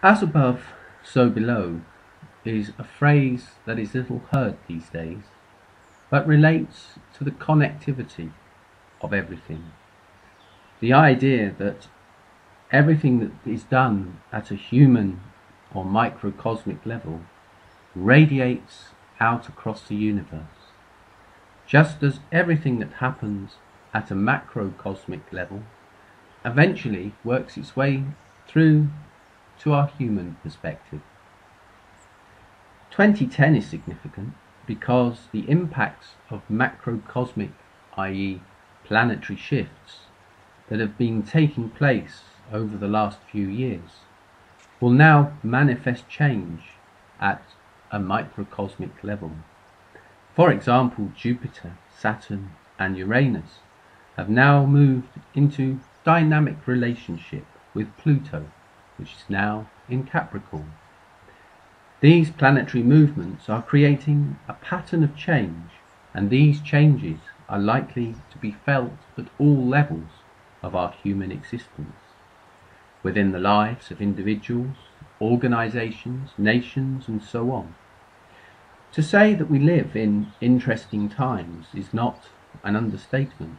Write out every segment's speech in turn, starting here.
As above, so below is a phrase that is little heard these days, but relates to the connectivity of everything. The idea that everything that is done at a human or microcosmic level radiates out across the universe, just as everything that happens at a macrocosmic level eventually works its way through to our human perspective. 2010 is significant because the impacts of macrocosmic, i.e. planetary shifts, that have been taking place over the last few years will now manifest change at a microcosmic level. For example, Jupiter, Saturn and Uranus have now moved into dynamic relationship with Pluto, which is now in Capricorn. These planetary movements are creating a pattern of change, and these changes are likely to be felt at all levels of our human existence, within the lives of individuals, organizations, nations, and so on. To say that we live in interesting times is not an understatement.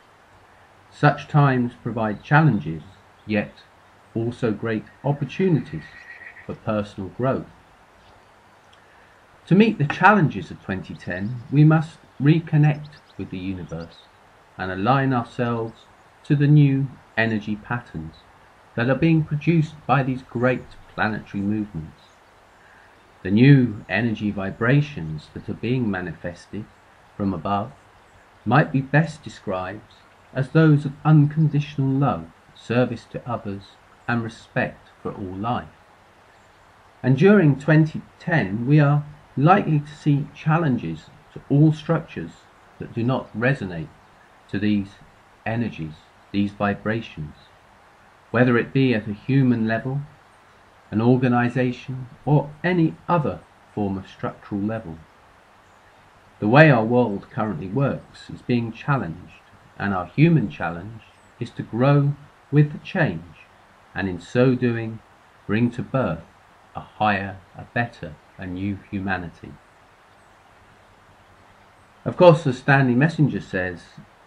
Such times provide challenges, yet also great opportunities for personal growth. To meet the challenges of 2010, we must reconnect with the universe and align ourselves to the new energy patterns that are being produced by these great planetary movements. The new energy vibrations that are being manifested from above might be best described as those of unconditional love, service to others, and respect for all life. And during 2010, we are likely to see challenges to all structures that do not resonate to these energies, these vibrations, whether it be at a human level, an organization, or any other form of structural level. The way our world currently works is being challenged, and our human challenge is to grow with the change, and in so doing bring to birth a higher, a better, a new humanity. Of course, as Stanley Messenger says,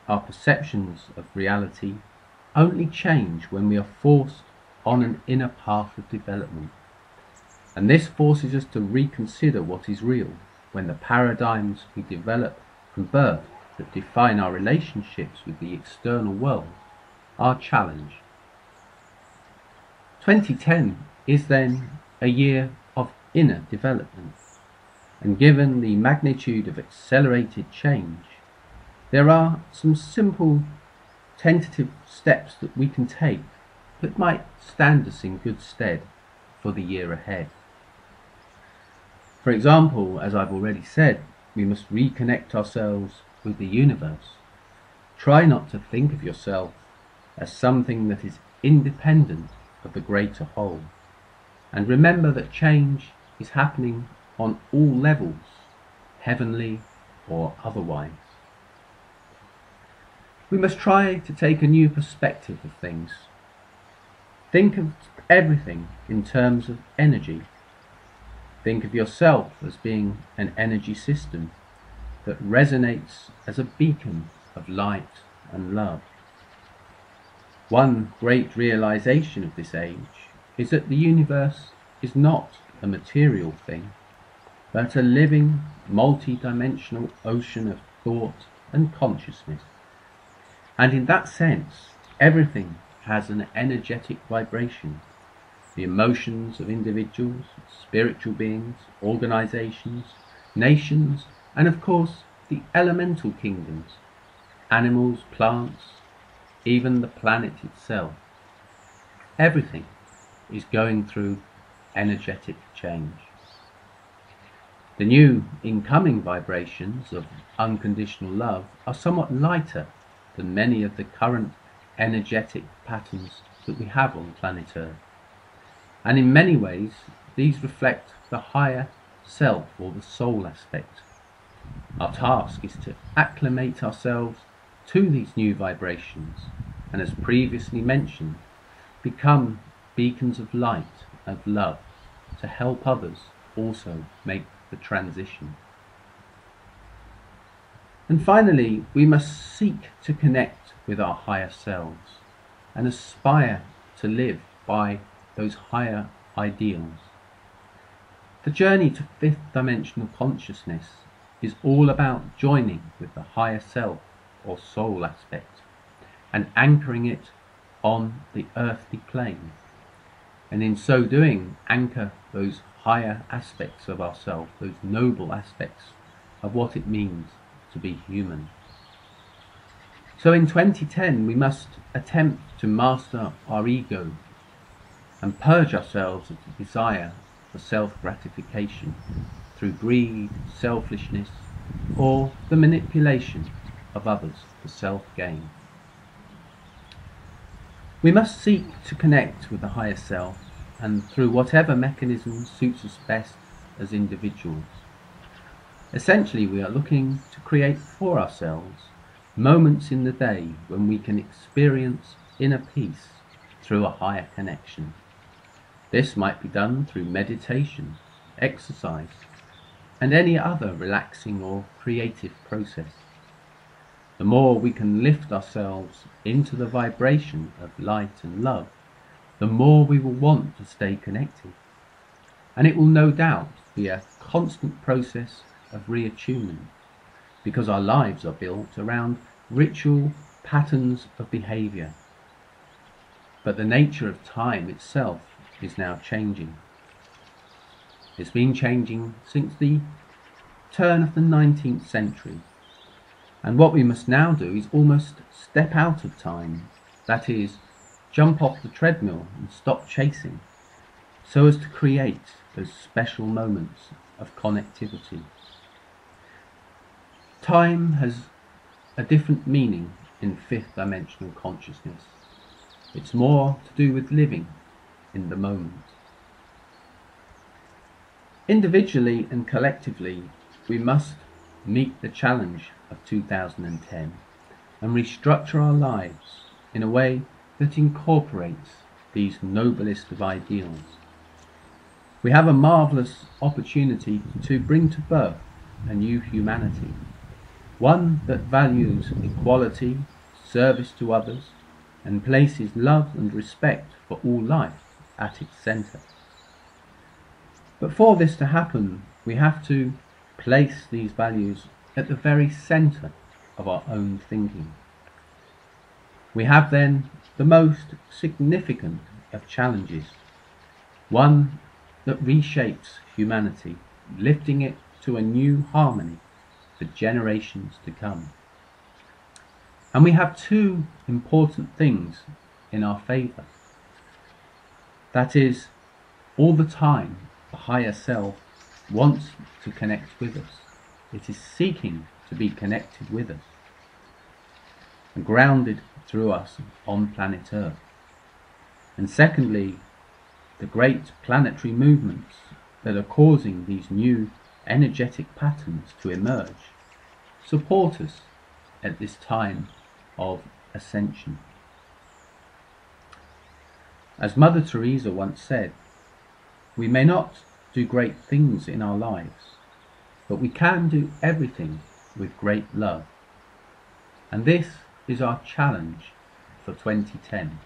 our perceptions of reality only change when we are forced on an inner path of development. And this forces us to reconsider what is real when the paradigms we develop from birth that define our relationships with the external world are challenged. 2010 is then a year of inner development, and given the magnitude of accelerated change, there are some simple tentative steps that we can take that might stand us in good stead for the year ahead. For example, as I've already said, we must reconnect ourselves with the universe. Try not to think of yourself as something that is independent of the greater whole, and remember that change is happening on all levels, heavenly or otherwise. We must try to take a new perspective of things. Think of everything in terms of energy. Think of yourself as being an energy system that resonates as a beacon of light and love. One great realization of this age is that the universe is not a material thing, but a living, multi-dimensional ocean of thought and consciousness. And in that sense, everything has an energetic vibration. The emotions of individuals, spiritual beings, organizations, nations, and of course the elemental kingdoms, animals, plants, even the planet itself. Everything is going through energetic change. The new incoming vibrations of unconditional love are somewhat lighter than many of the current energetic patterns that we have on planet Earth. And in many ways, these reflect the higher self or the soul aspect. Our task is to acclimate ourselves to these new vibrations, and as previously mentioned, become beacons of light, of love, to help others also make the transition. And finally, we must seek to connect with our higher selves and aspire to live by those higher ideals. The journey to fifth dimensional consciousness is all about joining with the higher self or soul aspect and anchoring it on the earthly plane, and in so doing anchor those higher aspects of ourselves, those noble aspects of what it means to be human. So in 2010 we must attempt to master our ego and purge ourselves of the desire for self-gratification through greed, selfishness, or the manipulation of others for self-gain. We must seek to connect with the higher self, and through whatever mechanism suits us best as individuals. Essentially, we are looking to create for ourselves moments in the day when we can experience inner peace through a higher connection. This might be done through meditation, exercise, and any other relaxing or creative process. The more we can lift ourselves into the vibration of light and love, the more we will want to stay connected. And it will no doubt be a constant process of reattunement, because our lives are built around ritual patterns of behaviour. But the nature of time itself is now changing. It's been changing since the turn of the 19th century. And what we must now do is almost step out of time, that is, jump off the treadmill and stop chasing, so as to create those special moments of connectivity. Time has a different meaning in fifth dimensional consciousness. It's more to do with living in the moment. Individually and collectively, we must meet the challenge of 2010 and restructure our lives in a way that incorporates these noblest of ideals. We have a marvellous opportunity to bring to birth a new humanity, one that values equality, service to others, and places love and respect for all life at its centre. But for this to happen, we have to place these values at the very centre of our own thinking. We have then the most significant of challenges, one that reshapes humanity, lifting it to a new harmony for generations to come. And we have two important things in our favour. That is, all the time the higher self wants to connect with us. It is seeking to be connected with us and grounded through us on planet Earth. And secondly, the great planetary movements that are causing these new energetic patterns to emerge support us at this time of ascension. As Mother Teresa once said, we may not do great things in our lives, but we can do everything with great love. And this is our challenge for 2010.